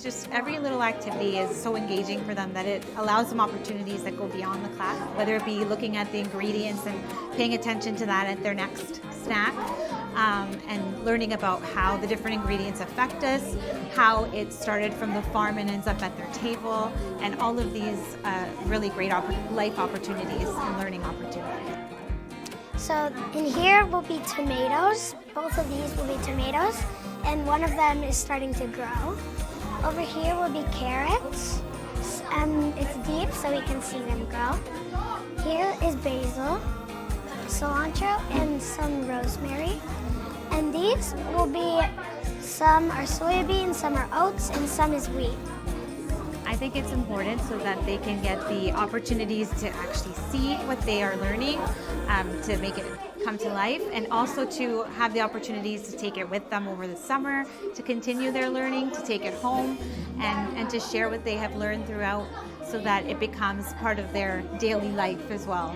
just every little activity is so engaging for them that it allows them opportunities that go beyond the class, whether it be looking at the ingredients and paying attention to that at their next snack, and learning about how the different ingredients affect us, how it started from the farm and ends up at their table, and all of these really great life opportunities and learning opportunities. So in here will be tomatoes. Both of these will be tomatoes, and one of them is starting to grow. Over here will be carrots. It's deep so we can see them grow. Here is basil, cilantro, and some rosemary. And these will be, some are soybeans, some are oats, and some is wheat. I think it's important so that they can get the opportunities to actually see what they are learning, to make it come to life, and also to have the opportunities to take it with them over the summer, to continue their learning, to take it home, and to share what they have learned throughout so that it becomes part of their daily life as well.